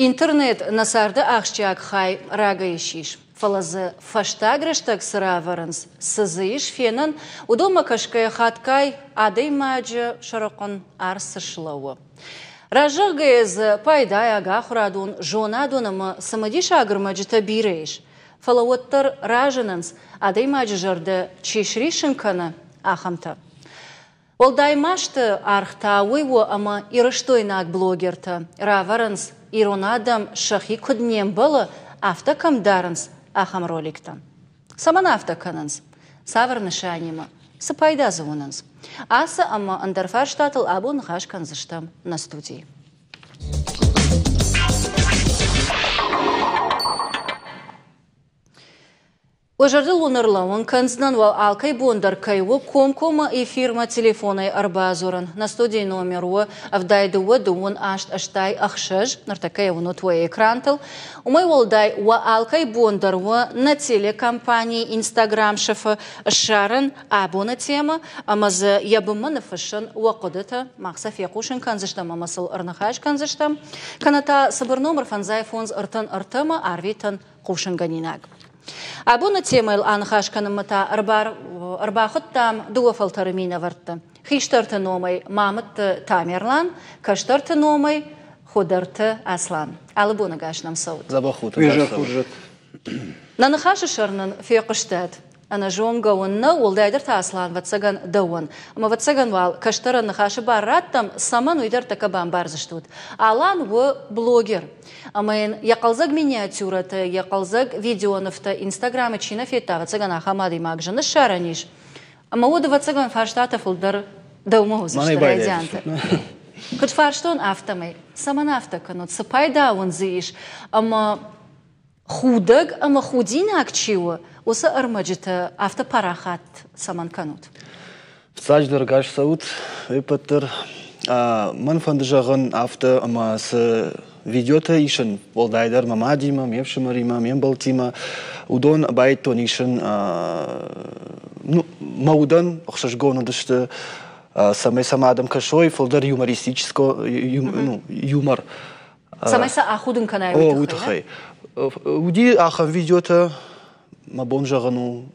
Интернет насарды ақшчак хай рагайшиш. Фалазы фаштагрештак сыраварынс сызыш фенен удома кашкай хаткай адей маджы шарокон арсышлауы. Ражық гайыз пайдай ағахурадун жонадунымы самадиш агырмаджыта бирейш. Фалауаттар ражынынс адей маджы жарды чешришінканы ахамта. Ол даймашты архтауыйу ама ирыштойнак блогерта. Раварынс иронадам шахи куднем было автокамдарынс ахам роликтан. Саман автоканынс, саварны шанима, сапайда зунынс. Аса ама андарфарштатыл абу нхаш канзыштам на студии. Ожарды лунарлауын канздан вал алкай бондар кайву комкома и фирма телефоной арбазуран. На студии номеру авдайдуа дуун ашт аштай ахшаж, нартакай вуну твой экрантал. Умай волдай ва алкай бондар ва на телекомпании Инстаграм шефа шаран абона тема, амаза ябыма нафашан ва кодата мақса фекушин канзыштам амасыл арнахаш канзыштам. Каната сабыр номер фанзай фонз артан артама арвитан кушанганинаг. Абуна темайл анхашканымыта арбахыттам дуафалтарымина вартты. Хиштарты номай мамытты тамерлан, каштарты номай хударты аслан. Алыбуна гашнам сауд. Забахут. Нанахашы шарнын феқыштад. Ана жонга онна олдайдыр таслан ватсаган дауан. Ама ватсаган вал каштара нахашы барраттам саман уйдар такабан барзыштуд. Алан в блогер. Амаен яқалзаг миниатюраты, яқалзаг видеоныфта инстаграмы чина фета ватсаган ахамады магжаны шараниш. Ама ода ватсаган фарштатов улдар даумоузы штрадианты. Кыт фарштон автомай, саман автоканут, сапайда он зииш. Ама худаг, ама худина акчиwa. Осы армаджита автопарахат саман канут. Саждар гаш сауд, эпаттер, ман фандыжаган авто, ама с видеота ишен, волдайдар мамадима, мевшимарима, мембалтима, удон байтон ишен, маудан, охшашгону дышты, самай самадам кашой, фолдар юмористическо, юмор. Самайса ахудын канай утхай. Уди ахам видеота, Мабон жагану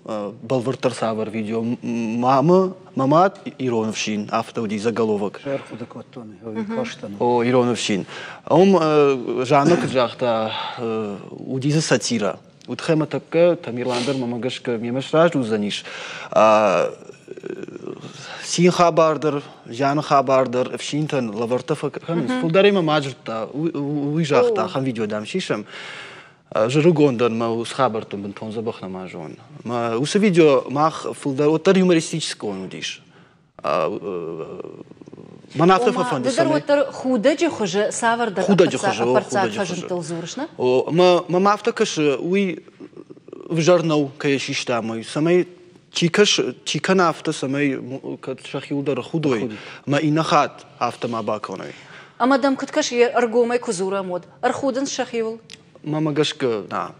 балвартар савар видео. Мамат Ироновшин, автоуди заголовок. О, Ироновшин. Жанок жахта удиза сатира. Утхема така, Тамирландер мамагашка мемешраж узаниш. Син хабардер, Жан хабардер, Эвшинтан, Лавартафа. Фулдарима маджрта, уижахта, хам видео дам шишам. Жиргондан ма усхабартум бентон забахна мажон. Ма усе видео мах фулдар отар юмористическое он удиш. Манафа фанди саме. Отар худаджи хуже саварда. Худаджи хуже. Ма мафта каш уи вжарнау каяшишта мой. Самай чикан авто самай кат шахи удар худой. Ма инахат авто ма баконой. Амадам каткаш аргомай кузура мод. Архудан шахиул. Мама гашка, да.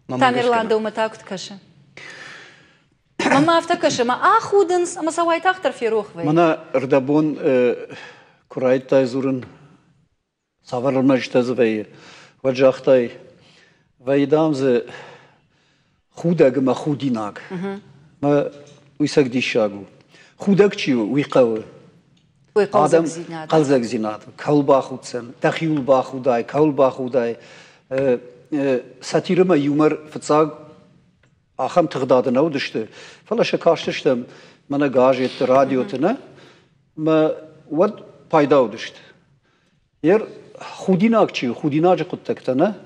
Тамерланда уматакут каша. Мама автокаша, ма ахуденс, ама савай тахтар ферохвай. Мана рдабон курайт тайзурын савармажтаз вай ваджахтай вайдамзе худаг ма худинаг. Ма уйсак дишагу. Худаг чиу уйқавы. Адам қалзак зинат. Каулбахудсен, тахиулбахудай, каулбахудай. Сатирма юмор фцаг ахам тагдадын аудышты. Фалаша каштыштым мана гажет радиотына ма вот пайда аудышты. Ер худинак чи худинажы куттактана.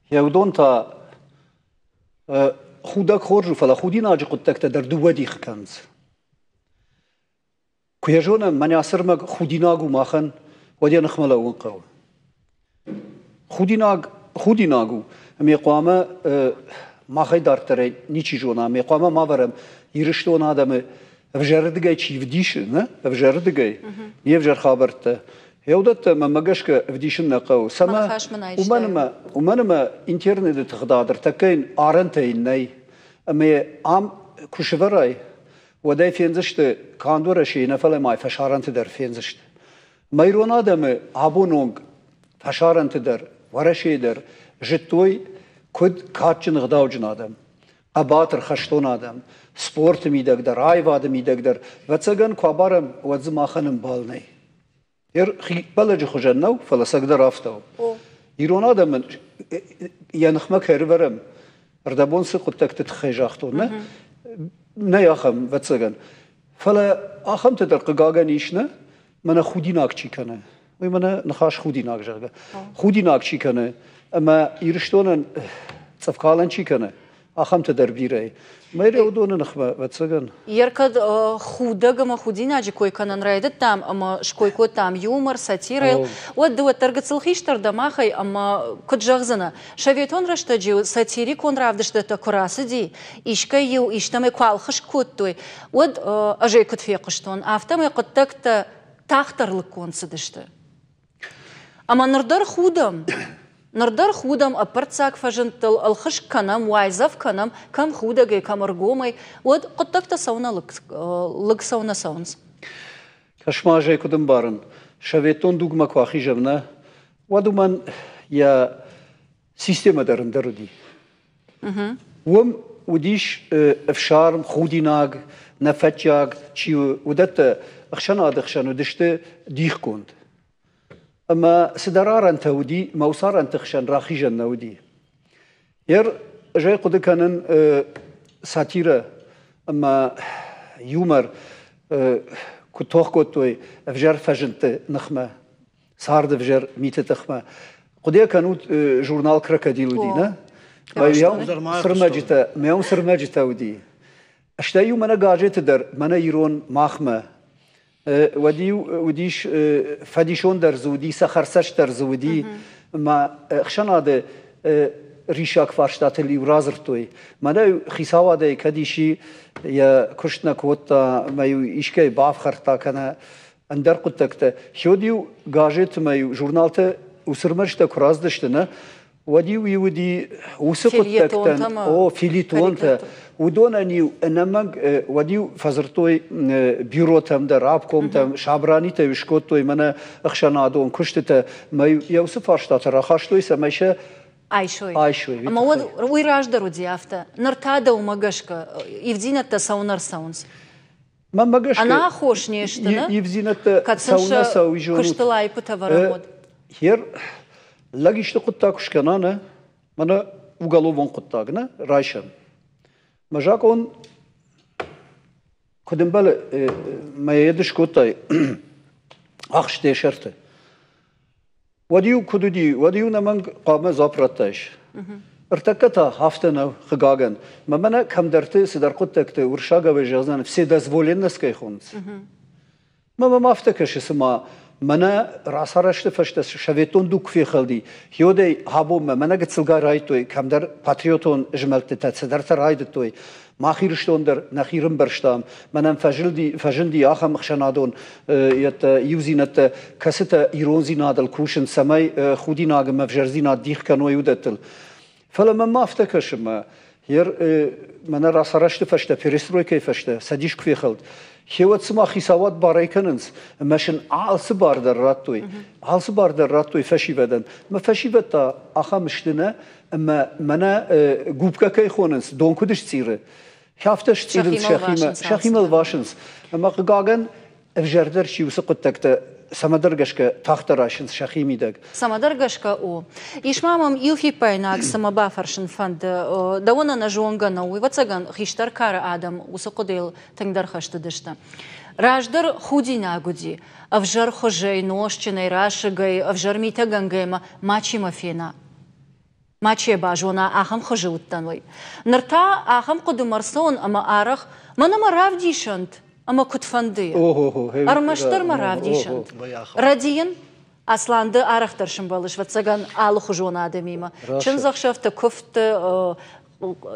Яудон та худак хоржу фала худинажы куттакта дар дувадих канц. كيجونا من ياسرمك خوديناغو ماخن ودي نخمله ونقاو خوديناغو ميقامه ما خيدار ترى نيشي جونا ميقامه ما برم يرشتون آدم فجردگاي چي وديش نه فجردگاي يفجر خبرت يودت ما مگشك وديشن نقاو سما ومنما انترنت تخدادر تكين ارنتين ني امي ام كوشفراي ودای فینزشت کاندور شی نفل مای فشارنت در فینزشت. میرون آدم آبونونگ пашаранты дар, варашейдер, житой, куд катчын ғдауджын адам, абатыр хаштон адам, спорт мидагдер, айвады мидагдер, вацаган квабарам вадзымаханым балнай. Баладжы хужаннау, фаласагдar афтау. Ирон адамын, янықма кәрі барам, ардабонсы құттақты тхайжақтуына, نه آخام واتساگن فلا آخام تدر قاعدن ایشنا من خودی ناکچی کنه وی من نخاش خودی ناکجرگه خودی ناکچی کنه اما ایرشتونن صفقالن چی کنه آخام تدر بیره میره اودونه نخبه واتساگن یرکد خودگم خودی ناجی کوی کنن رایده تام اما شکوی کو تام یومر ساتیره و دو ترگت سلخیشتر دماغی اما کد جغزنه شویتون رشته جو ساتیری کن رافدشته تا کراسدی ایشکه یو ایشتم کالخش کود توی و اجای کد فیقشتون افتم قد تکت تاختر لکون سدشته اما نردر خودم أبرتساق فجنت الخش كنام وايزف كنام كم خودة كم رجومي ود قد تكتسونا لك سونا سونس كشما جاي كدم بارن شويتون دوغ ما كواخي جبنا ودو من يا سيستم درن درودي وم وديش افشارم خودي ناغ نفتياغ شيو ودت اخشان ادخشان ودشت ديخ كوند اما سدرارن تودي موصارن تخشن راخيجن نودي ير جاي قد كانن ساتيره اما يومر كتوخ كتوي افجر فجنت نخمه صار دفجر ميت تخمه قد كانوا جورنال كراكاديلو دينا يوم سرمجته ما يوم سرمجته ودي اشتاي يوم انا قاجت در منا يرون ماخمه وديش فديشون در زودي سخرسش در زودي ما خشان هذا ريشاك فاشتات اللي ورازرتوي ما ده خيساوا ده كديشي يا كشتنا كوتا ما يشكي باف خرطا كنا اندر قطكته شوديو غاجت ما جورنالته وسرمشته كرازدشتنا وديو يودي وسقطتكتن او فيليتونته ودونانيو انما وديو فزرتوي بيرو تم در رابكم تم شابراني ته وشكوتوي من اخشنادون كشتته ما يوسف اشتات راخشتوي سماشه айшой اما وي راج درودي افتا نرتاده ومغشكا يفزينت ساونر ساونز ما مغشكا انا خوش نيشتنا يفزينت ساونا ساويجون كشتلاي بتفرمود هير لاجيشت قطاكش كنانه منا وغالوون قطاغنا رايشم مجاكون كدن بل ما يدش كوتاي اخش تشرته وديو كدودي وديو نمن قامه زابرتاش ارتكتا هافتنا خغاغن ما منا كم درته سدر قطكت ورشاغا بجازن في دزفولنس كيخونس ما افتكرش اسمها منا راسارشت فشت شويتون دوك في خلدي يودي هابو منا قتسلغا رايتوي كم در باتريوتون جملت تسدرت رايدتوي ما خيرشتون در نخيرم برشتام منم فجلدي آخر مخشنادون يت يوزينت كسته إيرونزي نادل كوشن سماي خودي ناق مفجرزي ناد ديخ كانوا يودتل فلما ما افتكرش ما هير منا راسارشت فشت فيرستروي كيف فشت سديش كفي خلد هيوت سما خيساوات بارايكننس ماشن عالس باردر راتوي فشي بدن ما فشي بتا آخر مشتنا اما منا گوبكا كي خوننس دون كدش تيره شافتش تيرن شخيم الواشنس اما قاغن افجردر شي وسقطك سمدرگشك تاختراشنس شخيمي دك سمدرگشك او ишмамам илфи пайнак самабафаршин фанд давона нажонга науи вацаган хиштар кара адам усоқодел тангдар хаштадышта раждар худина гуди авжар хожей ношчиной рашигай авжар митагангема мачи мафена ماشي باجونا أهم خجوت تنوي نرتا أهم قدمرسون أما أرخ ما نمر ديشنت أما كنت فندي أرمشتر مر ديشنت ردين أصلاً ده أرخ ترشم بالش وتسجن آل خجونا دميمة شن زخشفت كفت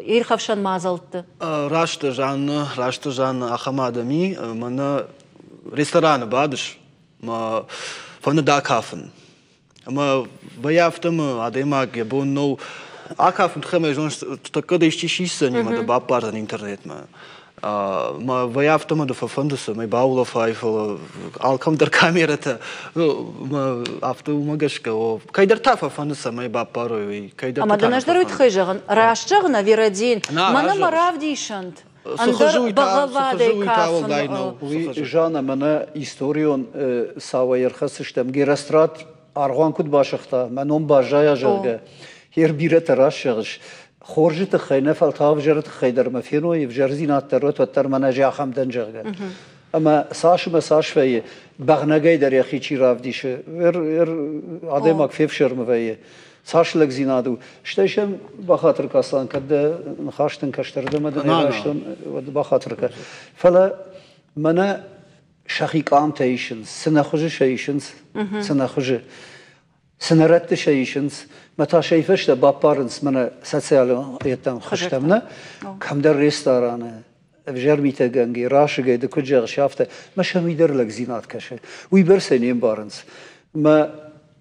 يرخفشن مازلت راشت جان أخما دمي من ريستوران بعدش ما فن داكافن اما بيافتم اديما گبونو اكافن خمه جون تكدش شيسن ما دبا بارن انترنت ما ما ويافت ما دفع فندس ما يباولا فايفل alkam در kamerata ما after ما гашка о кайдар тафа фандса ما يبапароي кайдар Ama da naşdar ütxıjığın raşçığına viradin mana maravdişand Andar bağavaday kafın Jana mana istoriyon savayır xasıştam gerastrat arğan kud başıqta men on bajaya jırga her biret raşçığış خورجت خیلی فلتاف جرت خیدر مفینوی و جرزینات ترت و ترمنا جا خم دنجرگه اما ساش فیه بغنگای در یخی چی راف دیشه آدم اکفیف شرم فیه ساش لگزینادو شتایشم بخاطر کاسان کده نخاشتن کشترده مدن نشتن و بخاطر که فلا منا شخیق آم تایشنز سنخوجه شایشنز سنخوجه سنرت شایشنز متى شايفش ده بابارنس من سوسيال يتم خشتمنا كم در ريستورانه بجر ميتاغانجي راشقه ده كجر شافته مش هم يدر لك زينات كشه ويبرسنين بارنس ما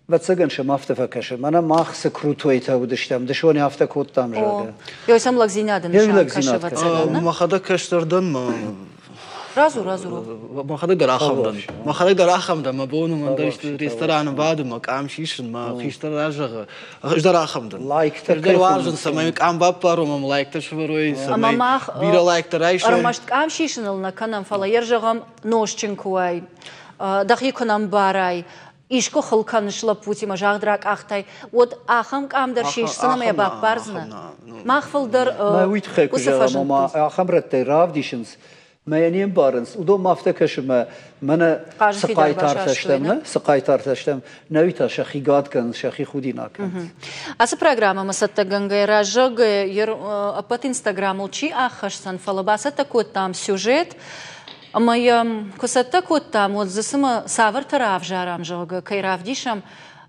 بتسجن شمافته فكشه انا ماخ سكروتويتا ودشتم دشوني هفته كوتام جاده يوسم لك زينات نشان كشه بتسجن ما خدا كشتردن ما رازو ما خدا قراخمدن ما خدا قراخمدن ما بونو من داشت ريستوران بعد ما قام شيشن ما خيشتر راجغ قراخمدن لايك تر واجن سما قام بابارو ما لايك تشوروي سما بيرا لايك ترايش ارمشت قام شيشن لنا كنم فلا يرجغم نوشچنكوي دقيقنم باراي ишко хылканышлы пути мажагдрак ахтай вот ахам камдар шишсына ме бапарзна махфылдар ما ахамрат рав дишинс ما ينيم بارنس ودو مافته كشما منا سقاي تارتشتم نويتا شخيقات كان شخي خودينا كان Аса программа масатта гангай ражог ер апат инстаграм улчи ахашсан фалабаса такой там сюжет Амайам косатта коттам вот засыма савар тарав жарам жога кайравдишам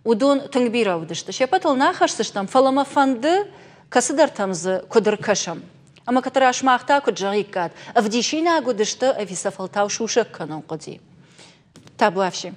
удон тынгбиравдышты шепатыл нахашсыштам фалама фанды касыдартамзы кудыркашам Ama kataraş mağta kudjarikat. Avdişina gudıştı evisa faltav şuşak kanal qadi. Tabu afşi.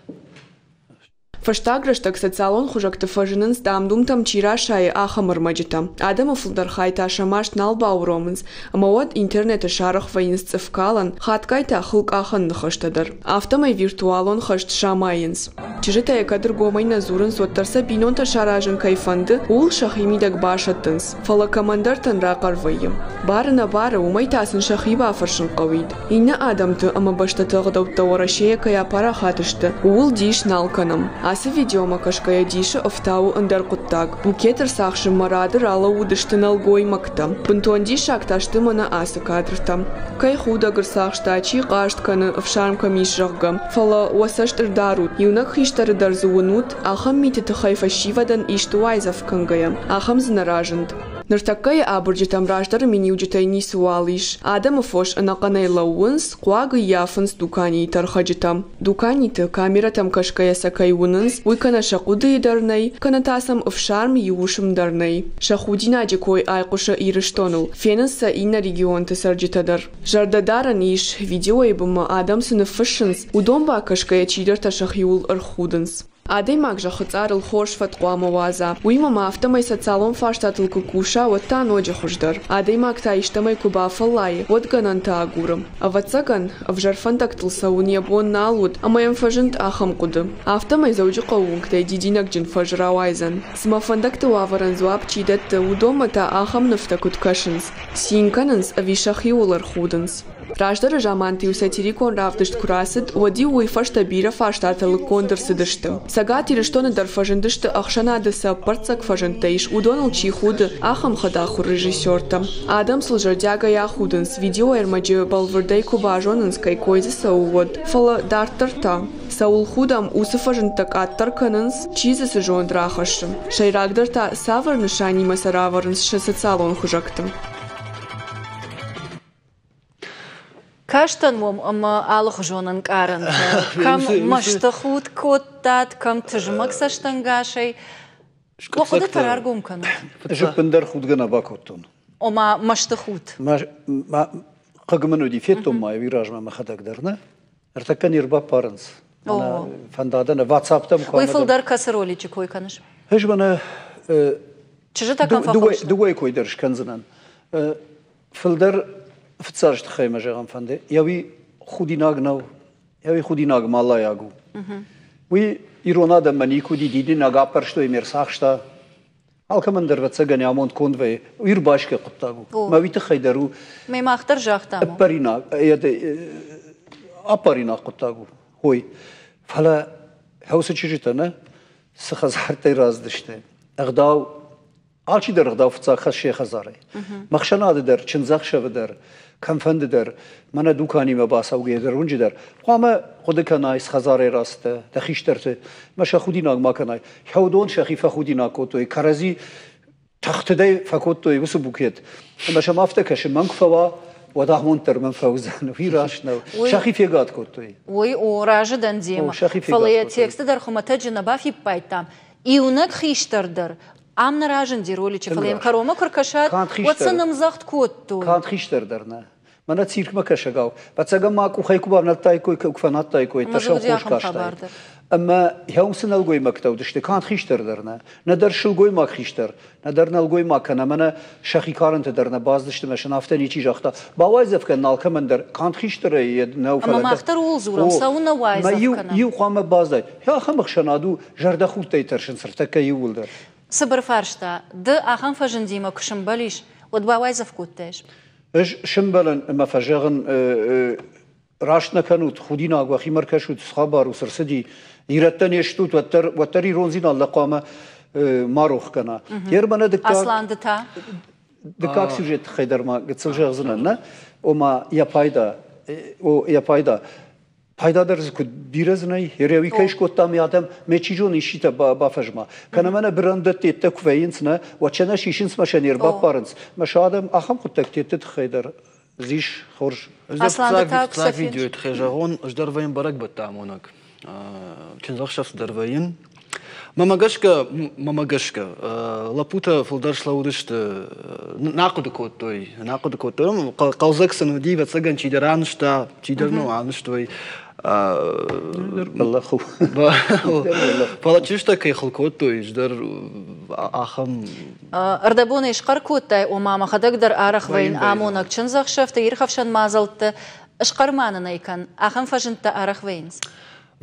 Фаштагрыштак социалон хужакты фажынын дамдумтам чира шайы ахамыр маджитам. Адама фулдархайта шамаш налбауромынс. Амауад интернеты шарах вайынс цифкалан, хаткайта хылк ахан нахаштадар. Автомай виртуалон хашт шамайынс. Чижита якадыр гомайна зурын соттарса бинонта шаражын кайфанды, ул шахимидак башаттынс. Фала командартан рақар вайым. Барына бары умайтасын шахиба афаршын қавид. Инна адамты ама баштатығдаута орашея кая пара хатышты. Ул диш налканам. Асы видеома кашкая диши офтау андар куттаг. Букетер сахши марадыр ала удышты налгой мактам. Пунтуанди шакташты мана асы кадртам. Кай худагыр сахштачи қаштканы офшарм камишрахгам. Фала уасаштыр дарут. Юнак хиштары дарзуынут, ахам митеты хайфашивадан иштуайзав кангаям. Ахам знаражынд. Ныртаккая абыржитам раждары миниуджитай нисуалиш. Адама фош анаканай лауынс, куагы яфынс дукани тархаджитам. Дуканиты камератам кашкая сакайунынс, уйкана шакуды дарнай, канатасам офшарм юшым дарнай. Шахудина джекой айкуша ирыштонул. Фенанса инна регион тесарджитадар. Жардадаран иш видео ебыма адам сыны фышынс, удомба кашкая чидар ташахиул архудынс. Адей макжа хыцарыл хорш фаткуама ваза. Уима мафтамай социалон фаштатыл кукуша вот та ноджа хуждар. Адей макта иштамай куба фаллай, вот гананта агурам. А вацаган, авжарфан тактыл саун ябон налуд, а маям фажынт ахам куды. Автамай зауджи қауынг тай дидинак джин фажрауайзан. Смафандакты ваваран зуап чидетты удомата ахам нафта куткашынс. Синканынс авишахи улар худынс. Раждары жаманты сатирикон равдышт курасыд, води уйфашта бира фаштатылы кондырсыдышты. Сага тирыштоны дар фажындышты ахшанадыса парцак фажынтайш удоныл чихуды ахам хадаху режиссёрта. Адам сылжардяга яхудынс, видео эрмаджи балвырдай кубажонынс кайкойзы саувод. Фала дартарта. Саул худам усы фажынтак аттарканынс, чизы сыжон драхашы. Шайрагдырта саварны шанима сараварынс шасацалон хужактым. Каштан мом ама алых жонан каран. Кам маштахут коттат, кам тыжмак саштангашай. Лохуда тараргум кану. Жопындар худгана бакоттон. Ома маштахут. Қагымын өдифеттом май виражма махадагдарна. Артакан ирба парынс. Фандадана ватсаптам кана. Уйфылдар касыроличи кой каныш. Хежбана Чыжы такан фахош. Дугай койдырш канзынан. Фылдар فتسارش تخيمة جغم فنده يوي خودي ناغنو يوي خودي ناغ مالا ياغو وي إيرونا دم منيكو دي ناغا پرشتو يمير ساخشتا halka من در وتسجن يامون كون في وير باش كقطعو ما بيتخيدرو ما أختار جاختامو أبرينا يد أبرينا قطعو هوي فلا هوس تشجتنا سخزارتي راز دشته أغداو عالشي در أغداو فتساق خشي خزاري مخشنا در چنزاق شو در كم فند در من دوكاني ما باساو جدر ونج در قام خودك نايس خزاري راسته تخيشترته مش خودي ناق ما كناي حودون شخيفه خودي ناقوتوي كرزي تخت دي فكوتوي وسبوكيت مش ما افتكش منكفوا وداهمون تر من فوزان في راشنا شخيفه قاد كوتوي وي وراجدن ديما فلي تكست در خمته جنبا في بايتام يونك خيشتر در عم نراجن ديرولي فليم كروما كركشات وتصنم زغت كوتو كانت خيشتر درنا من تسيرك ما كشجاو بتسجم معك وخيكو بابنا تايكو كفنات تايكو تشوف خوش كاشتاي أما يوم سنة الجوي مكتوب دشت كانت خيشتر درنا ندر شو الجوي ما خيشتر ندرنا الجوي ما كنا منا شخي كارنت درنا باز دشت مشان أفتني شيء جاختا باوايزف كنا نالك من در كانت خيشتر يدنا أما ما اختار وزورم سونا وايزف كنا ما يو قام باز ده يا خم خشنادو جرد خود تيترشن صرتك يقول در صبر فارشتا ده أخم فجن ديما كشم باليش ودباوايزف كوتش إيش شمبلن ما فجعن راشنا كانوا خودينا وخي مركز شو تسخبر وسرسدي يرتني يشتوت وتري رونزين الله قامة ماروخ كنا يربنا دكتور أصلاً دتا دكاك سوجت خيدر ما قد سوجه غزنا وما يا پایدا درز کد بیرز نی هریوی کیش کتام یادم میچیجون ایشیت با فجما کنه من برندت تیت کوینس نه و چنه شیشینس مشنیر با پارنس مشادم آخم خود تکتیت خیدر زیش خورج اصلا دتا فيديو تخيجون اش درفين برك بتعمونك چنزخشف درفين ماما قشكا لابوتا فلدرش لودشت ناقد كوتوي قوزك سنودي بتسجن چيدرانشتا چيدرنو عنشتوي بالله خو فلا چشتا كي خلكوتوي جدر اخم اردبون اشقر كوتاي وماما خدك در ارخ وين امونك چنزخشف يرخفشن مازلت اشقر ماننا يكن اخم فجنت ارخ وينز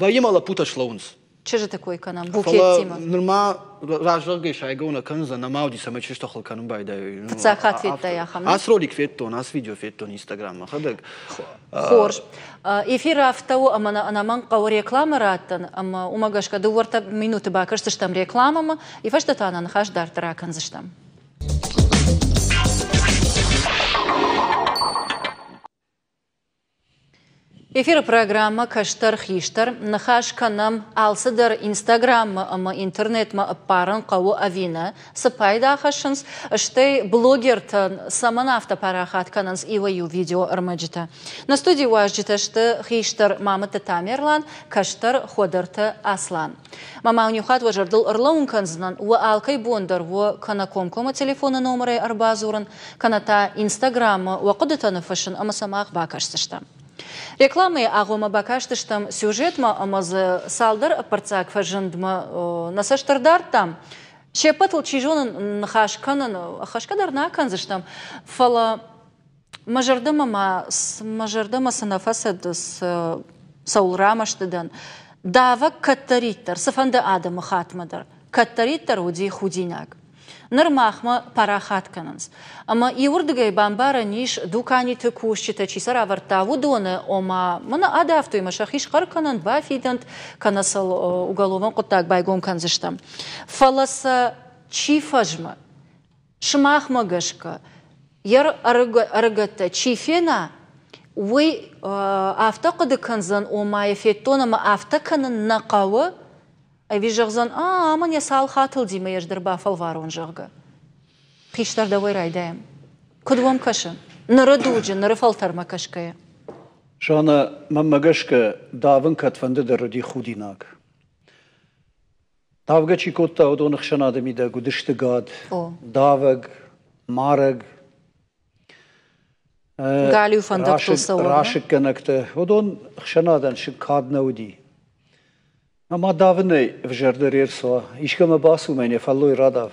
ويما لابوتا شلونز Че же такое канам? Букет тима. Норма ражалгай шайгона канза на мауди саме чешто хол канам байдай. Цахат фетта яхам. Ас ролик фетто, нас видео фетто на Инстаграм. Хадак. Хорш. Эфир автау ама ман қау реклама раттан, ама умагашка дуворта минуты бакырсыш там рекламама, и фашта тана нахаш дар тараканзыш там. Эфир программа «Каштар Хиштар». Нахаш канам алсыдар Инстаграм ама интернет ма паран қау авина. Сапайда хашынс, штей блогертан саманавта парахат кананс иваю видео армаджита. На студии уажджита шты Хиштар мамыты Тамерлан, Каштар ходырты Аслан. Мама унюхат важардыл ырлаун канзнан, уа алкай бондар, уа канакомкома телефона номеры арбазуран, каната Инстаграма, уа кудытаны фашын ама самах бакашсышта. Рекламы агома бакаштыштам сюжетма амазы салдар парцак фажындма насаштардар там. Шепатл чижонын хашкадар наканзыштам. Фала мажардама санафасадыс саулрамаштыдан. Дава каттариттар, сафанда адама хатмадар. Каттариттар уди худинак. Нырмахма парахат кананс. Ама иурдыгай бамбара ниш дукани тыкушчита чисара вартаву доны ома мана адафтуй машахиш карканан бафидант канасал уголован кутак байгон канзыштам. Фаласа чифажма шмахма гашка яр аргата чифена уй автакады канзан ома ефеттона ма автаканан нақавы Вижагзан, аман я сал хатыл дима еждер бафал варон жага. Хиштар давай райдаем. Кудвам кашан. Нарадуджи, нарафалтар макашкая. Шана мамагашка даван катфанды даруди худинак. Давга чикотта одонах шанада мида гудышты гад. Даваг, мараг. Галю фандак тулсауа. Рашик канакта. Одон шанадан шикад науди. Ама давне в жардерирсо, ишкама басу мене фаллой радав.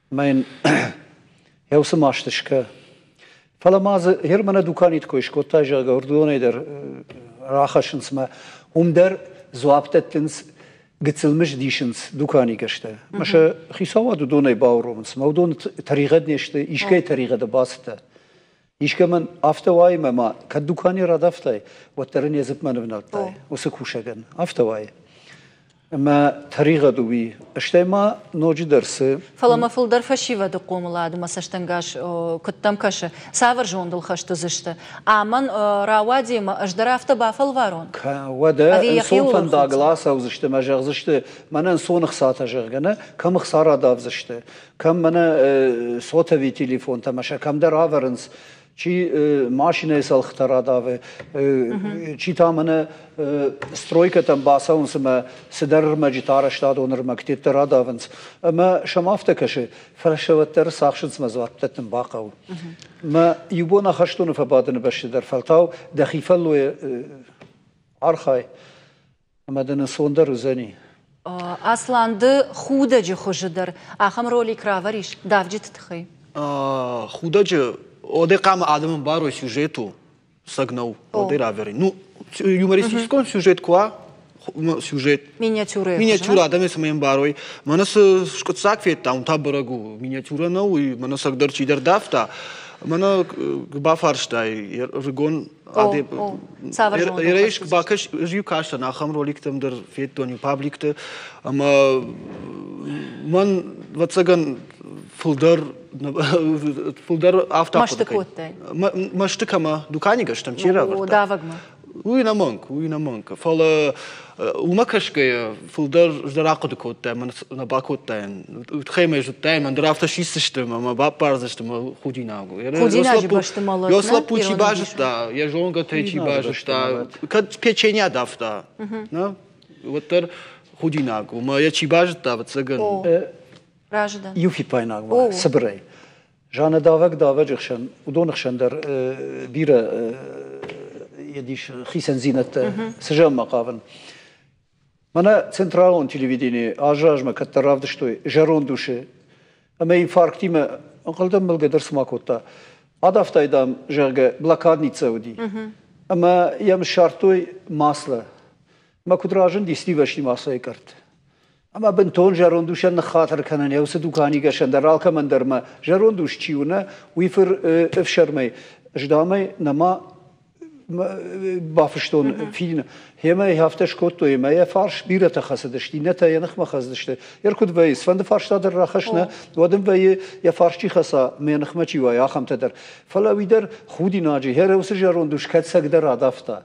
Мен яусамаштышка. Falamazı her mana dukanit koyş kotaja gordon eder rahaşınsma der zuaptettins geçilmiş dişins dukani geçti. Maşa xisavadu donay bağırımız. Mavdon tariqet neşte işkay tariqede bastı. İşkemen aftavay mama kad dukani radaftay ve terin yazıp manevnaltay. O sekuşagan aftavay. Ama tariqet dubi. İşte ma noci dersi. Falama fıldar faşiva da komuladı masaştangaş kuttam kaşı. Savr jondul xaştı zıştı. Aman ravadi ma ajdara afta bafal varon. Vada son fanda glasa uzıştı majaq zıştı. Manan son xsata jaqgana kam xsara davzıştı. Kam mana sotavi telefon tamaşa kam der averins. Чи машина салхтара даве чи тамана стройка там басаунсма сидерма гитара штад онерма ктеттера давенс ама шамафта каше фрашаваттер сахшынсма заттетн бақау ма юбона хаштуну фабадын башдер фалтау дахифаллу архай ама ден сондер үзени Aslandı xudacı xoşudur. Axam rolik ravariş davcit txi. Xudacı Оде кама адамын бар ой сюжету сагнау оде равери. Ну юмористический сюжет коа сюжет миниатюра адамес мен бар ой. Манас шкоцак фет там табрагу миниатюра нау и манас агдар чидер дафта. Мана бафарштай ргон аде ереш бакаш жив кашта на хам роликтам дер фет тони пабликте ама ман вацаган Fulder afta. Maștăcama ducani găștăm ce era. Da, vagma. Uina mânc. Fala uma cașcă fulder zdaracă de cote, na bacote. Utkheme jutai, man drafta și sistem, ma ba parzăște, ma hudinagu. Hudinagu băștămălă. Eu slapu ci bajta, e jonga te ci bajta. Kad pečenia dafta. Na? Utar hudinagu. Ma e ci bajta, vățăgân. Rajda. Yufi paynagma sabray. Jana davak jixshan udonxshan der bira yedish xisen zinat sajam maqavan. Mana centralon televideni ajajma kattaravad shtoy jaron dushe. Ama infarktime aqaldam malgadar smakota. Adaftaydam jerga blokadnitsa udi. Ama yam shartoy masla. Ma kudrajın distivashti masla ekart. Ama ben ton jaronduşan xatar kanan ya dukani gaşan der alka mandarma jaronduş çiuna wifer efşermey jdamay nama bafşton film hema hafta şkotto hema ya farş bira taxasdışti neta yanıx maxazdışti yerkud veys fand farşta der raxşna wadem vey ya farşçi xasa menxmaçi va ya xamta der fala vider xudi naci her us jaronduş katsak der adafta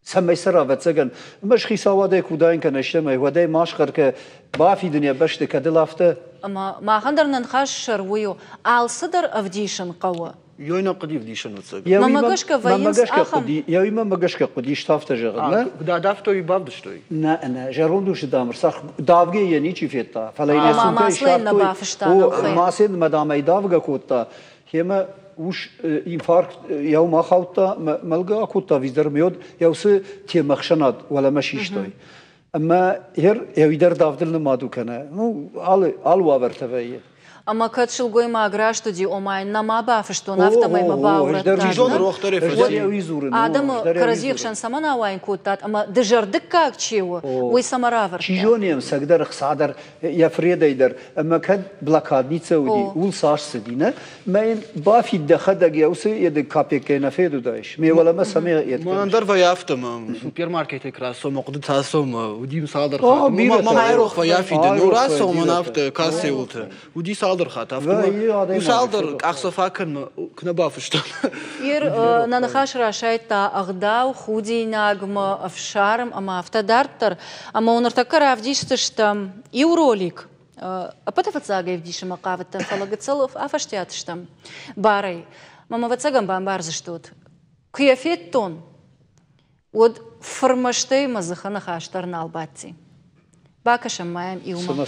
سميسرا بتسجن مش خيسا وداي كوداين كنشتمه وداي ماشخر ك بافي دنيا بشت كدلافته اما ما خندرنا نخش شرويو على صدر افديشن قوه يوينا قدي افديشن وتسجن ما ماغشك فاينس اخم يا اما ماغشك قدي شتافته جغنا دا دافتو يبابدشتوي نا انا جروندوش دامر صح دافغي يعني چي فيتا فلاينا سوكا شتافتو ما سين مدام دافغا كوتا هما وش infarkt يا ما خاوتا ملقا كوتا فيزر ميود يوسي تي مخشناد ولا ماشي شتوي اما هر يدر دافدلنا ما دوكنا نو al وابرتوي اما كاتشل гоy ما граждани омай нама бафшто нафтамай ма баурат жон рохтаре адам кразихшан самана вайн кутат ама дежардык как чего ой самаравер чижонем сагдер хсадер я фредайдер ама кад блокадница уди ул саш сдина мен бафи дхадаг яусе ед капек нафеду дайш ме вала ма саме ед мандер ваяфтам супермаркет красо моқд тасом удим садер ма рох ваяфи ну расо манафт касеут уди خاطر وسالدر أخصفاكن كنبافشتن ير ننخاش راشيتا أغداو خودي ناغم أفشارم أما أفتدارتر أما ونرتكر أفديشتشتم يوروليك أبتفتزاغي أفديش مقافتن فلقتصلف أفشتياتشتم باري ماما فتزاغم بامبارزشتوت كيفيتون ود فرمشتي مزخنا خاشتر نالباتي باكشم مايم إيوما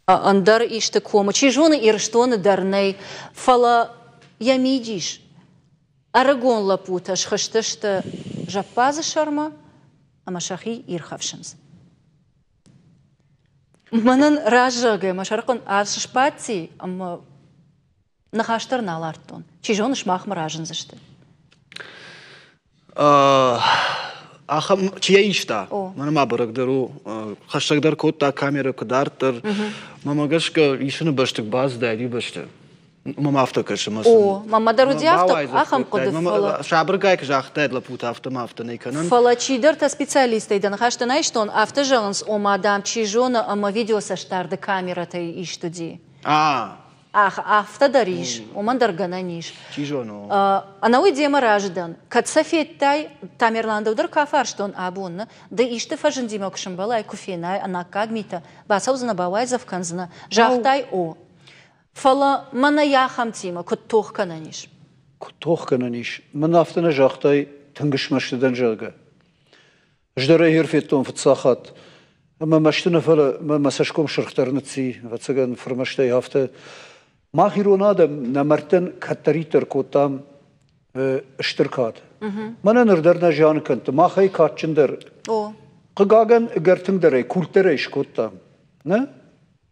Андар иште кома. Чижоны ирштоны дарней. Фала ямидиш. Арагон лапуташ хыштышты жаппазы шарма, ама шахи ирхавшыныз. Манын ражыгы, машарқын аршышпатси, ама нахаштар налартон. Чижоны шмахмы ражынзышты. Ахам чия ишта. Мана барагдыру. Хаштагдар котта камера кудартыр. Мамагашка ишыны баштык баз дайди башты. Мама автокашы масын. Мама даруди авток, ахам куды фала. Шабыргайк жақтайдла пут автомавты нейканын. Фала чидырта специалистайдан. Хаштана иштон автожалынс ома адам чижона, ама видео саштарды камерата иштуди. Автодариш, оман даргананиш. Чижону. Анауи дема раждан. Кацафеттай тамерландаудар кафарштон абунна, да ишты фажын дима кшымбалай куфенай, анакагмита, басаузна бавайзав канзна, жахтай о. Фала мана яхам тима, кут тох кананиш. Кут тох кананиш. Мана автана жахтай тангышмаштыдан жага. Ждара херфеттон фцахат. Ама маштына фала масашком шырхтарныци, вацаган фармаштай хафта. Махиронадам намартен каттаритер котам штыркат. Мана нырдарна жанканты, махай катчындар. Қыгаган гартыңдарай, куртарай шкоттам. Мана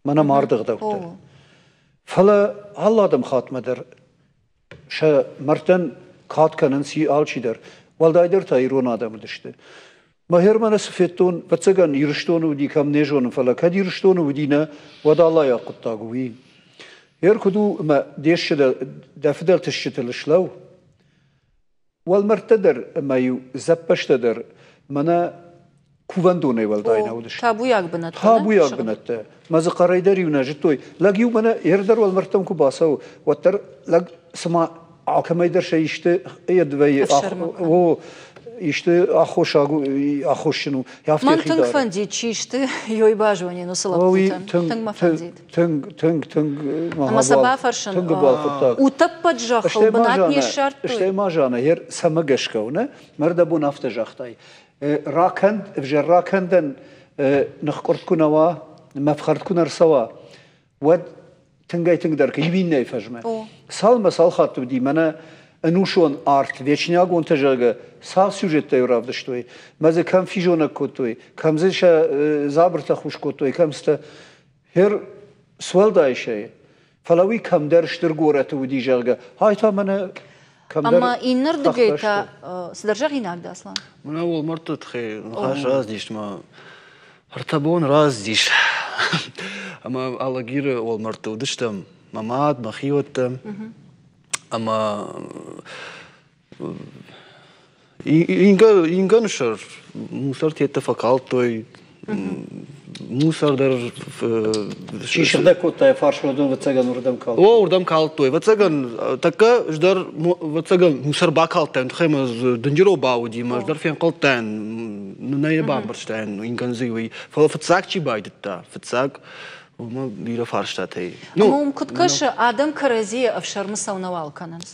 мардығда өтті. Фала алладым хатмадар. Ша мартен катканын си алчидар. Валдайдар та иронадам дышты. Махер мана сфеттон, вацаган ирштону уди кам нежону фала. Кад ирштону удина вадалла яқуттагуи. يركضوا ما ديش دافدل تشتلشلو والمرتدر ما يزبش تدر منا كوفندوني والداينا ودش تابو يقبنت تابو يقبنت ما زقرايدري ونجتوي لاقيو منا يردر والمرتم كباسو وتر لاق سما عكما يدر شيء يشت يدوي و İşte ahoşunu yaptı. Man tünk fandi çişti, yoy bajoni no salaputan. Tünk ma fandi. Tünk. Ama sabah farşın. Tünk balkutta. Utap padjahıl, banat ne şart. İşte majana yer samagashkavne. Merda bu nafta jahtay. Rakend, vjer rakenden nkhkort kunava, mafkhart kunar sawa. Wad tengay tengder ki yibin ne fajme. Salma salhat bdi mana انوشون آرت ویچنیا گونت جاگه سال سوژت تیراب داشتوی مزه کم فیجونا کتوی کم زش زابرت خوش کتوی کم است هر سوال دایشه فلاوی کم درشتر گورت ودی جاگه های تا من کم در اما این نردگی تا سدرجی نگذاشت اصلا من اول مرت خی خاش راز دیش ما هرتابون راز دیش اما علاقیر اول مرت ودشتم ماماد مخیوتم ama inganışır musar tiyette fakaltoy musar der çişirde kotay farşladın vatsagan ordam kaldı. O ordam kaltoy vatsagan takka jder vatsagan musar bakaltan xemaz dınjiro baudi mas der fen kaltan neye bamberstein inganziwi fatsakçi baydıtta fatsak ما بیره فرشته ای. مم کدکش آدم کرزی افشارم سونوال کننز.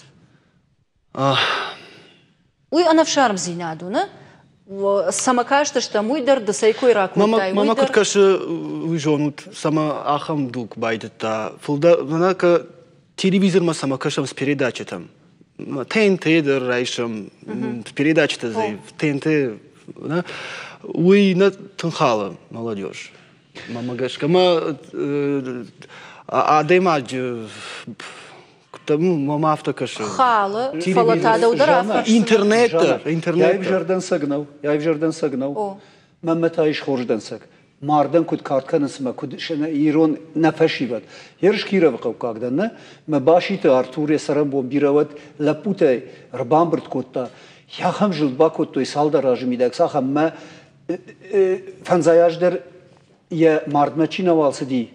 وی آن افشارم زینادونه و سماکاش داشتم وی در دسایکوی راکوتای. ماما کدکش وی جونوت سما آخام دوک باید تا فلدا من که تلویزیون ما سماکاشم سپریداچه تام. TNT در رایشم سپریداچه تزای TNT نه وی نه تنخاله молодежь. Мама гашка, адемач, мама автокаша. Хала, фалатада удара. Интернет. Я и в жардан сагнал. Мама таиш хорждан саг. Мардан куд картканысма, куд шена ирон нафашиват. Ершкира вакавкагдан, на, ма башите Артуре сарам бомбировать, лапутай рбамбрт котта. Я хам жилба коттой салдаражмидак, сахам ма фанзаяждер يا مردمتشينا والسدي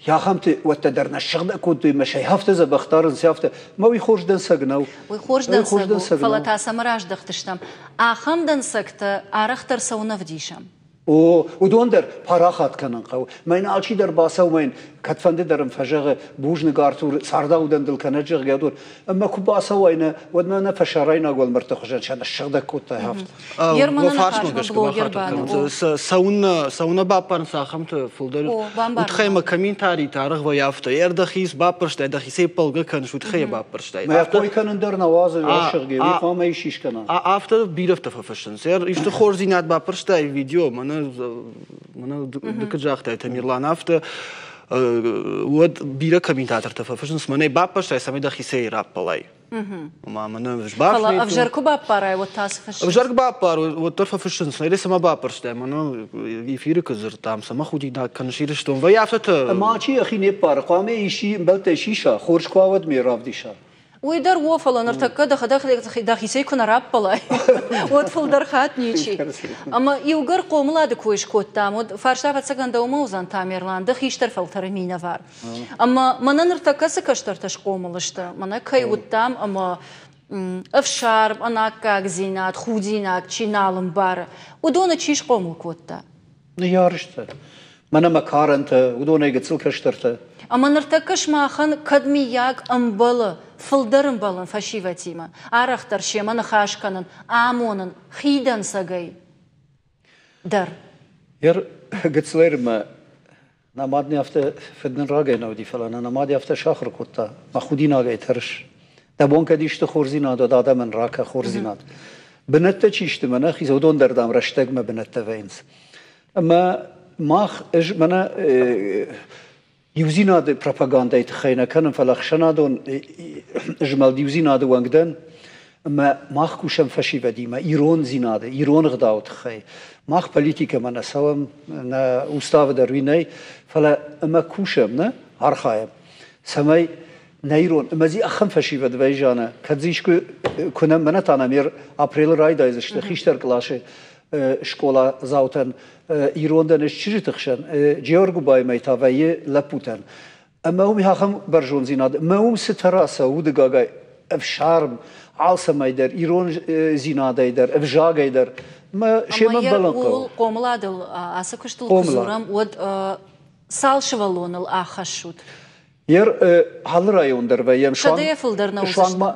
يا خمتي وتدرنا الشغل كنتي مشي هفته ز بختارن سيافته ما ويخرج دن سجنو ويخرج دن سجنو فلا تاسمراج دختشتم آخم دن سكت آرختر سونا فديشم ودون در پاراخات کنن قو من آلچی در باسه و من کتفنده درم فجعه بوج نگارتور سردا ودن دل کنه جغ گدور اما کو باسه و اینه ودنا نفشارای نقول مرتخشان شان الشغل کوت هفت يرمنا نخاش بلوجر بعد سونا بابان ساخمت فولدر وتخيم كمين تاري تاريخ ويافت دخيس بابرشت دخيسي بلغ كان شو تخي بابرشت ما كوي كان در نواز الشغل قام يشيش كنا after بيرفت ففشن سير يشت خورزينات بابرشت فيديو من دكجاخت تميرلان after ود بيرا كمين تاتر تففشن سمني بابرشت سمي دخيسي راب بلاي ما منوش باب خلا أفجركوا باب باراي والتاسفش أفجرك باب بار والطرف فشن سنة لسه ما بابرش ده منو يفيرك زرتام سما خودي دا كان شيرشتون ويافت ما شيء أخي نبار قامة إيشي بلت شيشة خورش قاود ميراف ديشة ويدر وفلا نرتكا دخيسي كنا راب بلاي وتفل درخات نيشي أما يوجر قوم لا دكويش كوت تامود فارشافت سكان دوموزان تاميرلان دخيشتر فلتر مينا فار أما منا نرتكا سكشتر تشقوم لشتا منا كي ودام أما أفشار أنا كاغزينات خودينات تشينالم بار ودونا تشيش قوم الكوتا نيارشتا منا مكارنت ودونا يقتل كشترتا أما نرتكش ماخن كدمياك أمبلا فلدرن بالن فشيفتيما أرختر شيما نخاش كنن آمونن خيدن ساقاي در ير قتلير ما نمادني أفتا فدن راقي نودي فلانا نمادي أفتا شاخر كوتا ما خودي ناقاي ترش دبون كديشت خورزينات ودادا من راكا خورزينات بنتا چيشت منا خيزودون دردام رشتق ما بنتا فينس أما ماخ إج منا يوزينا دي بروباغندا يتخينا كانن فلخشنا دون جمال ديوزينا دو وانغدن ما ماخ كوشم فشي بديما ايرون زينا دي ايرون غداو تخي ماخ بوليتيكا منا سوام نا استاف درويني فلا اما كوشم نا ارخايم سماي نيرون اما زي اخم فشي بد بيجانا كدزيش كنا منا تانامير ابريل راي دايزشت خيشتر كلاشه شكولا زاوتن إيران نشجري تخشن جيورغو باي ميتافاي لابوتن أما هم يخم برجون زيناد ما هم ستراسة ودقاقي أفشارم عالسة مايدر إيران زيناد يدر أفجاق يدر ما شيء ما بلنقو قوملادل أسكشتل كزورم ود سالشوالون الآخشود ير حال رايون در ويم شو شوان ما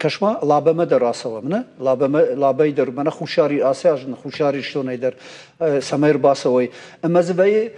كشما لابما دراسة ومنه لابا يدر منا خوشاري آسياج خوشاري شلون يدر سمير باسوي أما زباي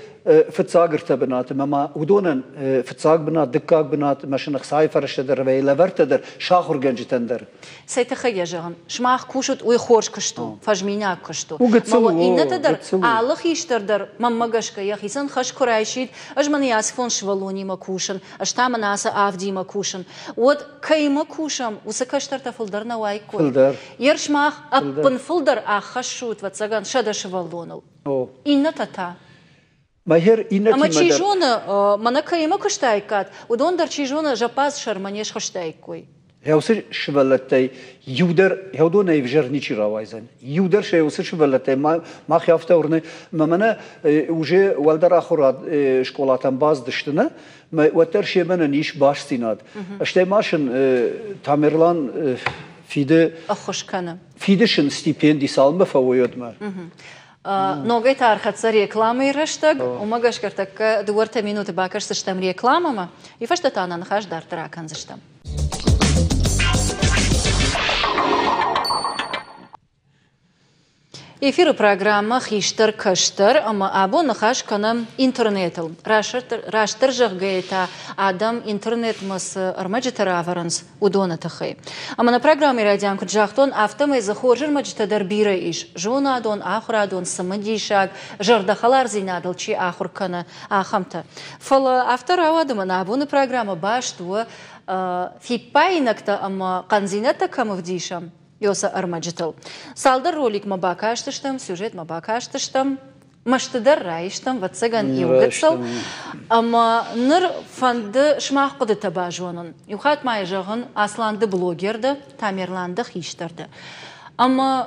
فتساقر تبنات ما ودونن فتساق بنات دكاق بنات مشان خساي فرش در وي لورت در شاخر جنج تندر سيتخيل جان شماخ كوشت ويخورش كشتو فجمينا كشتو ما إن تدر عالخ يشتر در مما جشك يا خيسن خش كرايشيد أجمن ياسفون شوالوني مكوشن أشتام ناس آفدي مكوشن ود كي مكوشم وسكشتر تفلدر نواي كل يرشماخ أبن فلدر آخشوت وتسجن شد شوالونل إن تتا أما تشيجونا منا كي مكشتايكات ودون در تشيجونا جباز شرمانيش خشتايكوي هاوسر شبلتي يودر هودون يفجر نيشي راوايزن يودر شيء هاوسر شبلتي ما خيافته ورني ما منا وجه والدر آخرات شكولاتن باز دشتنا ما وتر شيء منا نيش باش سيناد اشتى ماشن تامرلان فيده أخش كنا فيدشن ستيبندي سالمه فويود ما نوعي تارخت سر ريكلامي رشتق وما قش كرتك دورت минуты باكر سشتم ريكلامما يفشت تانا نخاش دار تراكن زشتم Эфир программа «Хиштер Каштер», ама або нахаш канам интернетл. Раштер жаггейта адам интернет мас армаджита раваранс удона тахай. Ама на программе радиан куджахтон автомай захожер маджита дарбира иш. Жона адон ахрадон самадишаг жардахалар зинадал чи ахур кана ахамта. Фала автора адама на або на программа башту фипайнакта ама канзината камавдишам. يوسا أرمجتل. سالدر روليك ما باكاشتشتم سيوجيت ما باكاشتشتم مشتدر رايشتم وتسجن يوجتل أما نر فند شماخ قد تباجونن يخات ما يجهن أصلاً ده بلوجر ده تاميرلان ده خيشتر ده أما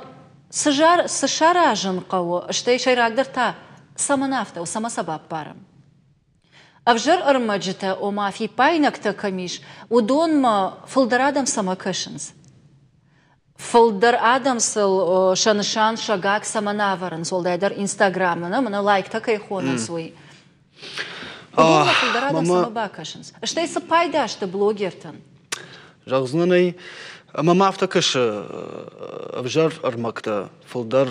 سشاراجن قو اشتي شي راقدر تا سمنافته وسما سباب بارم أفجر أرمجته وما في باينك تكميش ودون ما فلدرادم سما كشنز Фылдар Адамсыл шанышан шагак саманаварын солдайдар Инстаграмына, мына лайкта кайхонын суй. Удула фылдар Адам самабакашынс. Штайсы пайдашты блогертын? Жағзынынай, мама автокашы авжар армакта фылдар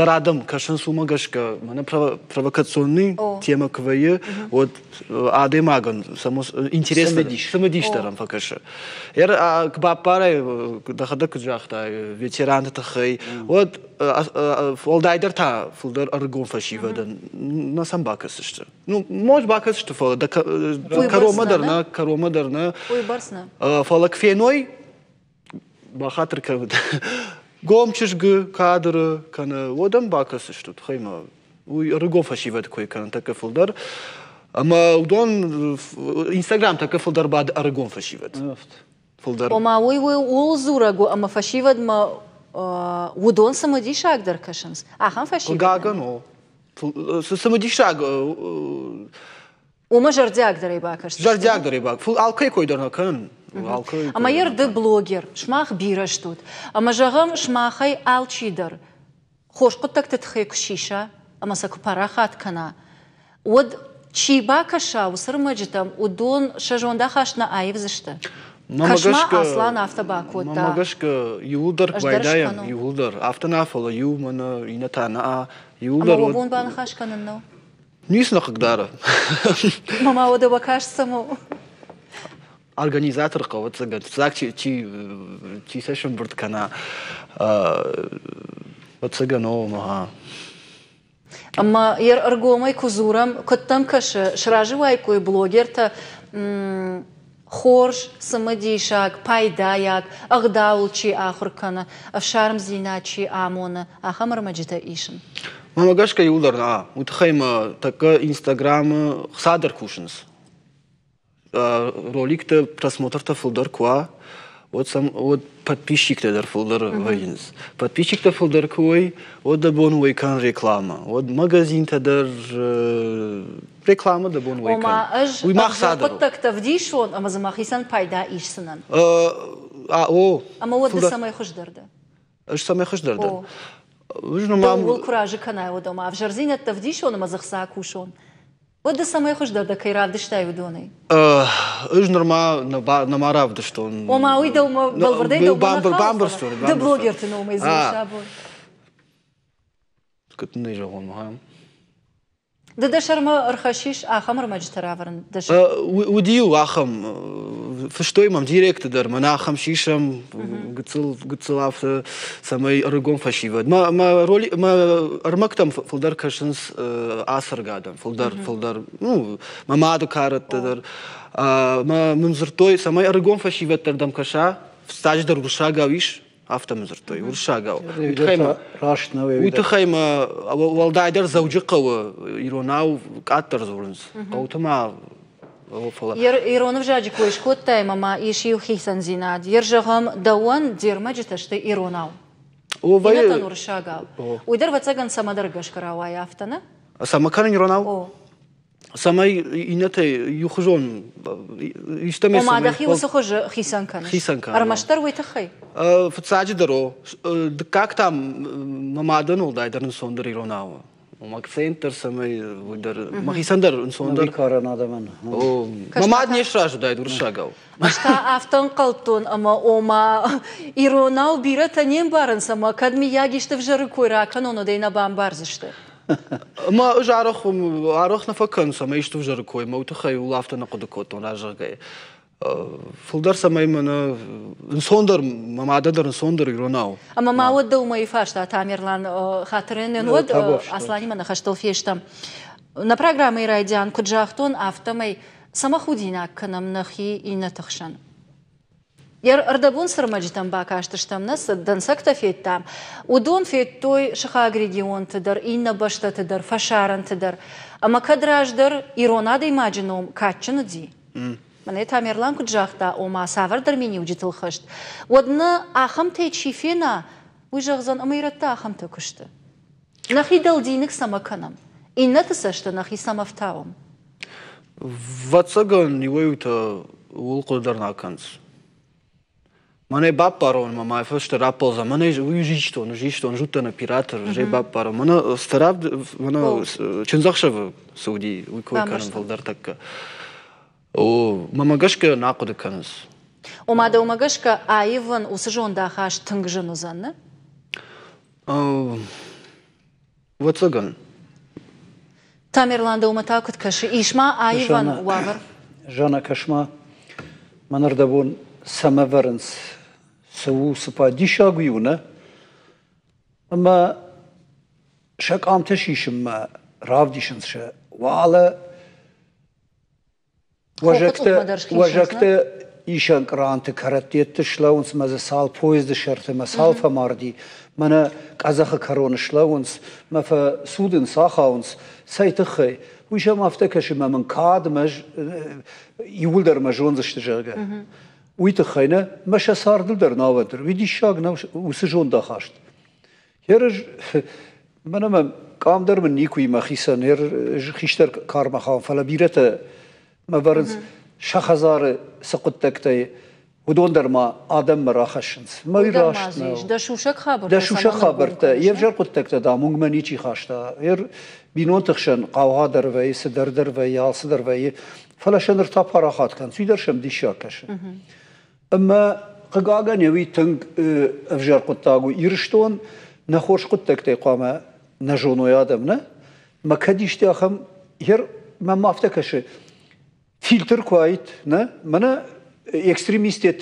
Адам кашын сумагашка, мана провокационный тема квайы, вот адемаган, интересно, самодиштарам факашы. Кбапарай, дахада кджахта, ветераны тахай, вот фолдайдар та фылдар аргон фашивадан, на сам бакасышты. Ну, может бакасышты фола, да коромадарна, фола кфеной, бахатыр кавыд. Гомчишгы кадры кана одан бакасышты, хайма. Уй аргон фашивад кой кана така фылдар. Ама удон Инстаграм така фылдар бад аргон фашивад. Ома уй ул зурагу, ама фашивад ма удон самодишаг дар кашынс. Ахан фашивад? Гаган о. Самодишаг. Ома жардяг дарай бакашты. Жардяг дарай бак. Алкай койдар кан. Ама ерді блогер, шмах бираш тут. Ама жағым шмахай алчидар. Хошқыт тактет хай кшиша, ама саку парахат кана. Од чиба каша усыр маджитам, удон шажонда хашна айвзышты. Кашма аслан автобакотта. Мамагашка юлдар квайдаям, юлдар. Автонафала ю мана инатана юлдар. Ама обон бан хашканын но? Нисна кагдара. Мама ода бакаш саму. Организатор кого-то цыган, чи сешен бурткана, вот цыгано мага. Ама ер аргомай кузурам, коттам каше шраживай кой блогер-то хорш самодишак, пайдаяк, ағдаулчи ахуркана, авшарм зиначи амона, ахамар маджита ишин. Мамагашка юлдар, утхайма така Инстаграм садар кушинс. Ролик-то просмотр-то фулдар куа, вот подписчик-то дар фулдар вайнс. Подписчик-то фулдар куай, вот да бон вайкан реклама. Вот магазин-то дар реклама да бон вайкан. Ома аж так-то вдишон, ама замахисан пайда ишсанан. Ама вот да самай хождарда. Аж самай хождарда. Да ул куражи канай одома. А в жарзинет-то вдишон, ама захса кушон. Вот да самай хождарда кайравдыштай удоной. Уж норма на маравдыштон. Ома уйда ума балвардай да ума бамбарстон. Да блогер-ты на ума извеша бой. Скотный же он махам. Да да шарма архашиш ахам маджтараварн. Удил ахам. Verstooi mam direct daar, maar na gaan shisham, getsel af samay argon fashivad. Maar roli, maar armaktam voldar kashens asargadan, voldar, maar madu karat daar, maar mumzertoy samay argon fashivad daar dam kasha, stage daar urshagawish, after mumzertoy urshagaw. Uitkhayma, walday daar zawjiqaw, ironaw katter zorns, automa. Иронов жаджик войш коттай мама ишиу хисан зинад. Ержагам дауан дермаджиташты иронау. Инатан уршагал. Уйдар вацаган самадаргаш каравай автана? Самакарин иронау? Самай инате юхжон. Ома дахи усухож хисан кан. Хисан кан. Армаштар вайтахай? Фцаджи даро. Как там мамадан улдайдар сондер иронау? Акцентер самый удар. Махисандар инсондар. Каранадаман. Мамад не шражу дай дуршагал. Ашта автон калтон, ама ома иронау бирата нем баран сама кадми ягиште в жары койра каноно дейна бамбарзиште. Ма жарох на факан сама ишту в жары кой, ма утахай улафта на кодокотон ражагай. Фулдар самай мана инсондар мамададар инсондар иронау. Ама мауд да ума ифашта тамерлан хатрен нод аслани мана хаштал фештам. На программе Райдян куджахтон автомай самахудина канам нахи и натахшан. Яр ардабун сармаджитам бакашташтам нас дансакта феттам. Удон феттой шахагрегион тыдар, инна башта тыдар, фашаран тыдар. Ама кадраждар иронада имаджином катчану ди. Мане тамерлан куджахта ома савардар мини уджитыл хашт. Одна ахам те чифена уйжагзан амайратта ахам те кушты. Нахи далдиник самаканам. Инна тысашта нахи самафтаум. Вацаган нивоюта улкудар наканс. Мене баб парон, мама, фашта рапоза, мене жиштон, жутана пиратор, же баб парон. Мене старав, мене чензахшав Сауди, уйкой канам фалдар такка. О, мамагашка нақуды канас. Омада умагашка айван усыжонда хаш тынгжын узанны? Вацаган. Тамерланда уматакут каши, ишма айван уавар? Жана кашма, манардабон самаварынс. سو سپا دیشاگویونه اما شک آمتشیشم ما راو دیشنشه وعلا وجکت ایشان کرانت کرتیت تشلاونس مز سال پویز دشرت ما سال فماردی منا کازخ کرونش لاونس ما فسودن ساخاونس سایتخی ویش ما افتکش ما من کاد مج یولدر مجونزش تجرگه ويتخينا مش صار دلدر ناودر ويدي شاغنا وسجون داخشت هر منم قام در من نيكوي ما خيسن هر خيشتر كار ما خان فلا بيرته ما برز شخزار سقطتكتي ودون در ما آدم مراخشنس ما يراشت دشوشك خبر دشوشك خبرته يفجر قطتكتا دا مونغ مني چي خاشتا هر بينون تخشن قاوها در وي سدر در وي يال سدر وي فلا شنر تا پاراخات كان سويدر شم دي شاكش اما قاقا نوي تنگ افجار قطاقو يرشتون نخوش قطاق تيقاما نجونو يادم ما كديشتي اخم هر ما مافتكش فيلتر كوايت منا اكستريميستي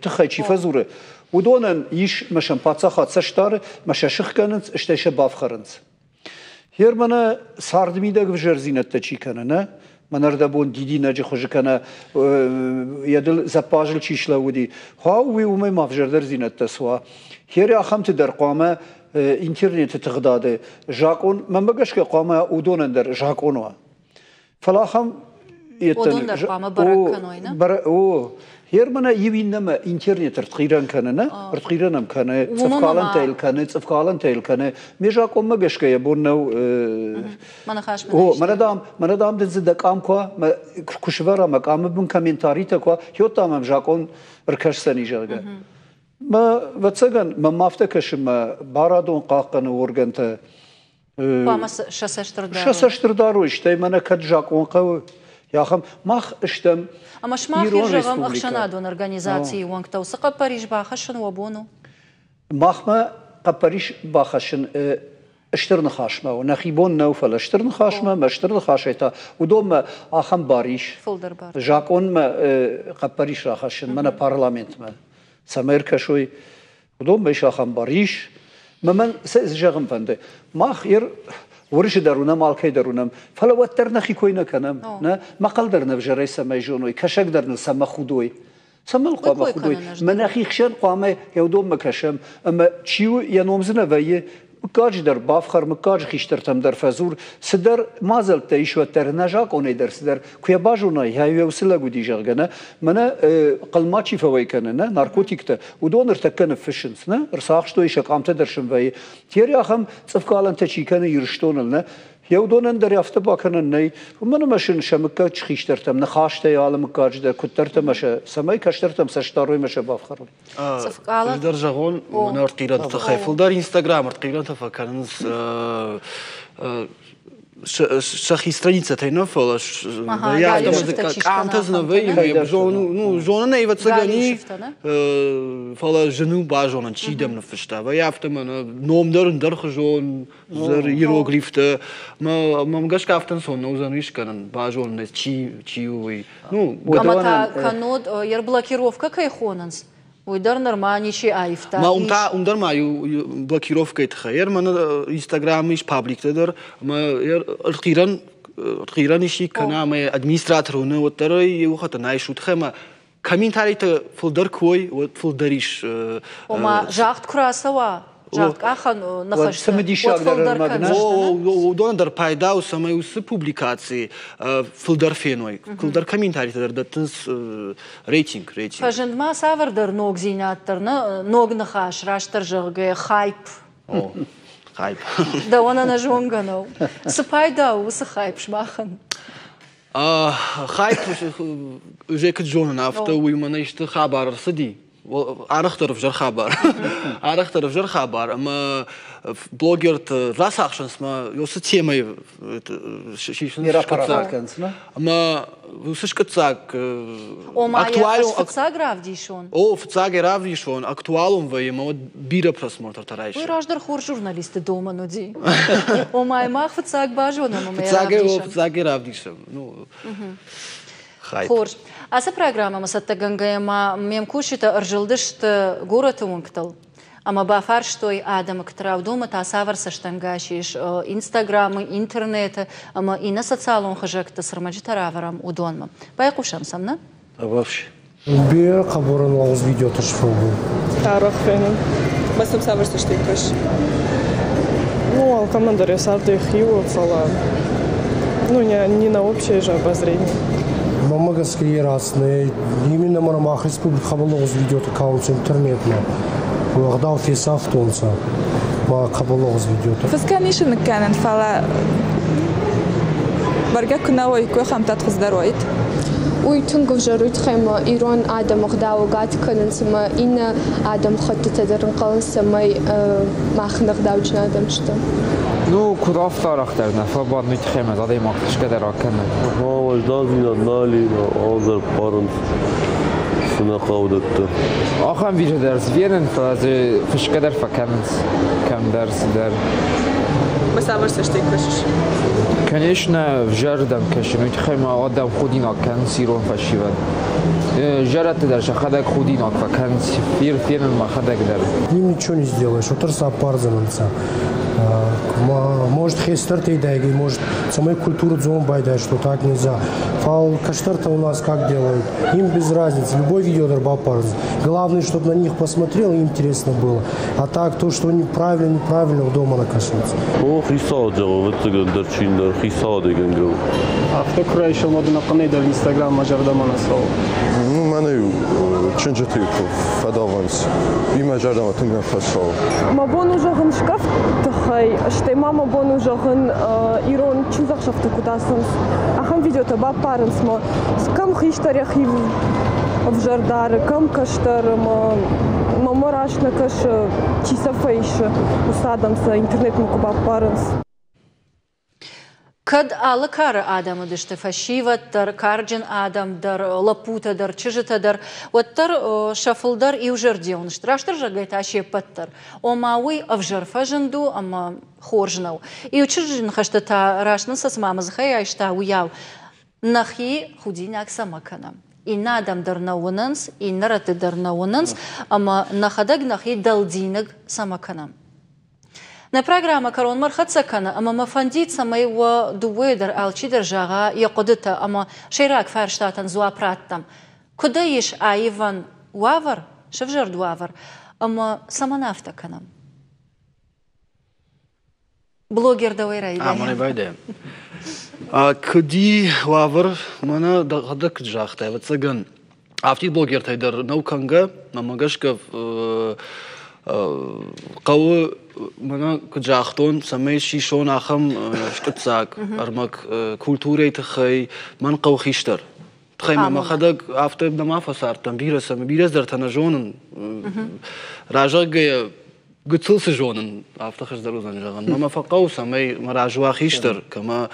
تخيشي فزوره ودونن يش مشان باتساخات سشتار مشا شخ كانت اشتاش بافخرنس هر منا ساردمي دا افجار زينت تچي كان من اردبون دیدی نجی خوش کنه یادل زپاجل چیشلا ودی ها وی اومه مافجر در زینت تسوا هیری آخمت در قامه اینترنت تقداده جاکون من بگش که قامه اودون در جاکونوا فلا خم اودون در قامه برکنوی نه هر منا یوین نما اینترنت ارتقیران کنه نه ارتقیرانم کنه صفقالن تیل کنه صفقالن تیل کنه میجا کم مگش که یبون نو من خاش من دام دنز دکام کوا کشورا مقام بون کامنتاری تا کوا هیوتا مم جاکون ارکش سنی جلگه ما واتساگن ما مافتکش ما بارادون قاقن ورگن تا قام شسشتر دارو اشته من کد جاکون قو یا خم مخ اشتم اما شما خيرجم اخشنادون организации وانكتا وسقى باريس باخشن وبونو مخما قباريش باخشن اشترن خاشمه ونخيبون نوفل اشترن خاشمه ما اشترن خاشيتا ودوم اخم باريش جاكون ما قباريش راخشن من بارلمنت ما سمير كشوي ودوم بيش اخم باريش من سجغم فنده ما خير ورش درونم مالکی درونم فلا وتر نخی کوی نکنم نه مقال در نفجره سمای جونوی کشک در نسمه خودوی سمال قام خودوی من اخی خشن قامه یودوم مکشم اما چیو ینومزنه ویه مکاج در بافخر مکاج خیشترتم در فزور سدر مازل تیش و تر نجاک اونی در سدر کوی باجونای هایی وسیله گودی جرگنه من قلماچی فوی کنه نه نارکوتیک تا و دون ارتکن فشنس نه ارساخشتوی شقامت درشم وی تیری آخم صفقالن تچی کنه یرشتونل نه یودونن در یافته باکنن نه و من ماشین شمکاج خیشترتم نخاشته یال مکاج در کترتم مشه سمای کشترتم سشتاروی مشه بافخر صفقالن در جهان من ارتقیران تخیفل در اینستاگرام ارتقیران تفکرنس شخص страница тайнофола я кантаз новый жона не вот цыгани фола жену бажона чидем на фштава я автомана номдерн дерхжон зер иероглифте мам гашкафтен сон нозаниш канан бажон не чиуй амата канод ер блокировка кайхонанс ويدر نرماني شيء عيفتا ما أمدر معي بلاكيروفكا يتخير من إنستغرام إيش بابليك تقدر ما الخيران شيء كنا ما أدمينستراتور هنا وترى يوخت نايش وتخيم كمين تاري تفلدر كوي وتفلدريش وما جاخت كراسوا جاخت آخر نخش سمدي شاك در مدنش ودون در پایدا و سمای وس پوبلیکاسی فلدر فینوی فلدر کمین تاری تر دتنس ريتينگ فجند ما سافر در نوگ زینات در نوگ نخاش راش تر جرگه خایپ خایپ دوانا نجونگنو سپایدا و سخایپ شماخن خایپ جاك جون نافتا ويمنايشت خبر صدي арах тариф жар хабар. Арах тариф жар хабар. Ама блогерт раз ахшанс ма ёсы темой ама высышкацак актуалум гравдишон. О, фцаге равдишон. Актуалум вы ему бира просмотр тарайш. Вы раждар хор журналисты дома нуди. О май мах фцаг бажона ма фцаге равдишон. Ну. Хор. Аса программа масаттагангаяма мемкушита аржилдышты город унктал. Ама бафар штой адам ктарав дома та саварса штангашиш инстаграмы, интернеты, ама и на социалон хажакта сармаджитараварам удонма. Байкушам самна? Вообще. Бе каборан лауз видео ташфогу. Тарахфенен. Басам саварса штикаш. Ну, алкомандаре сарды хиу фала. Ну, не на общее же обозрение. Мамагаские разные. Именно марамах республика хабалоз видео аккаунт интернетно. وغداو في صاف تونسا ما قبلوز فيديوتا فسكانيشن كانت فلا برجع كنا ويكو خمتات خزدرويت ويتنقف جرويت خيمة إيران آدم غداو قات كنن سما إن آدم خط تدرن قلن سما ما خنق داو جن آدم شتا نو كراف تارخ درنا فبعد نيت خيمة دادي ما كتش قدر أكمل ها وجداد من نالي آذر بارنت سنقاودت آخرم ویژه درس ویرن فازه فشکه در فکنس کم درس در بس عمرش تیکش کنیشنا جردم کشنوی خیلی آدم خودی نکن سیرون فشیود جرات در شخدک خودی نکن فیرن ما خدک در им ничего не сделаешь утрса парзанца может хестарты дайги может самой культуру зомбайда что так нельзя фал каштарта у нас как делают им без разницы любой видео дорба парз главное чтобы на них посмотрел и интересно было а так то что неправильно дома накашивается о хисаджа вот это дерчин хисады гангу автокра еще модно قناه инстаграм мажардама насал ну мене ченджетико фадаванс има жардама тунга фасал мабон ужагын шкаф тахай что мама бон ужагын ирон чузак шафты кудасынс ахам видеота ба паренс мо кам хиштарях и в жардары кам каштар маморашна каш чисафейш усадамса интернет му ба паренс Kad alla kara Adama dishte fashivat dar karjin Adam dar laputa dar чижита dar wattar shaful dar и ужардион штрашдар жагайт аши паттар о мауи авжарфажанду ама хоржнау и учижин хаштата рашна сас мамазхай айшта уяв нахи худиняк самакана и надам dar наунанс и нараты dar наунанс ама нахадаг нахи далдинаг самакана На программа «Корон Мархацакана» ама мафандит самайва дуэдер алчидер жага якодыта ама шейрак фарштатан зуапраттам. Куда еш айван уавар, шевжер дуавар, ама саманафтаканам. Блогер давай райда. Мане байде. Куди уавар мана дагадак жахтай. Вот цаган. Афти блогер тайдер науканга, мамагашка قوي منا كجاختون سمي شيشون أخم شتساق أرمك كولتوري تخي من قو خيشتر تخي ما خدك أفتى بدنا ما فصار تنبيرس بيرس در تناجون راجع جي قتل سجونن أفتى خش دروزن جاغن ما فقو سمي مراجوا خيشتر كما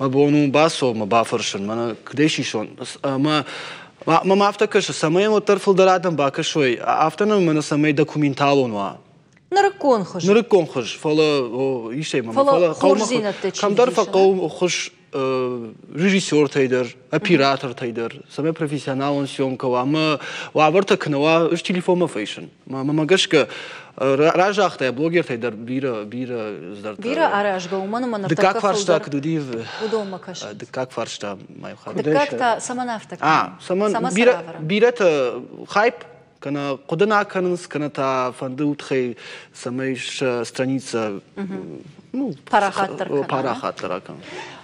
ما بونو باسو ما بافرشن منا كديشي شون ما أفتكرش سمي مترفل درادم باكر شوي أفتنا من سمي دكومنتالون وا نركون خش فلا يشتي ما فلا خورزينة كم درف قوم خش ريجيسور تايدر أبيراتر تايدر سمي بروفيسيونالون سيومكا وما وعبرتك نوا إيش تليفون ما فيشن ما قشك راجع أختي بلوجر تايدر بيرا زدرت بيرا أراجع ومن من دكاك فرشتا كدوديف ودوم مكش دكاك فرشتا ما يخاف دكاك تا سمنافتك سمن بيرا خايب كنا قدنا كنس كنا تا فندوت خي سميش страница парахаттар акан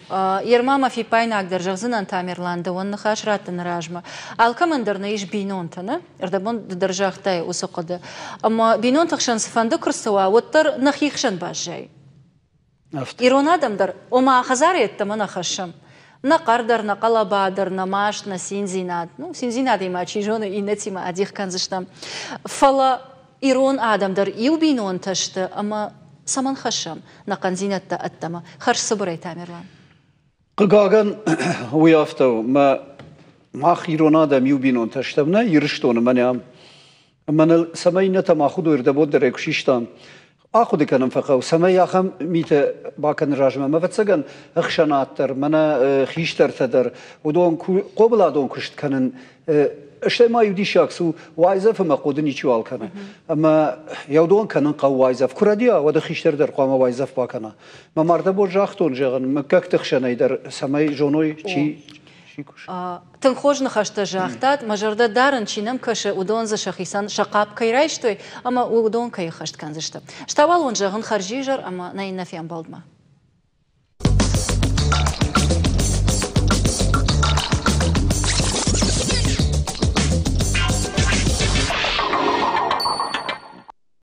Ермама фипайнак державзынан Тамерланда он хашраттан ражма алкамандарна иш бинонтана эрдабон держахтай усоқады ама бинонтахшан сфанды кырсыва оттар нахихшан бажай Ирон адамдар ома хазар еттама нахашам نقردر نقلبادر نماش نسينزينات نو سينزينات ما تشيجون إنتي ما أديخ كان زشتم فلا إيرون آدم در يوبينون تشت أما سمن خشم نقنزينة تأتما خرش صبري تامران قاقان ويافتو ما خيرون آدم يوبينون تشتمنا يرشتون منيام من سمينا تماخذ ويردبود در اكشيشتان آخذ كنم فقط سمي أخم ميت باكن راجمة ما فتسجن أخشناتر منا خيشتر تدر ودون قبل دون كشت كنن اشتى ما يودي شخص وايزف ما قدني شوال كنا أما يودون كنن قو وايزف كرديا وده خيشتر در قام وايزف باكنا ما مرد برجختون جغن مكك تخشنا يدر سمي جونوي شي تنخوش نخشت جاختات مجرد دارن چینم کش ودون ز شخیصان شقاب کیرایشتوی اما ودون کی خشت کنزشت شتوال اون جهان خرجی جر اما نه نفیم بالدما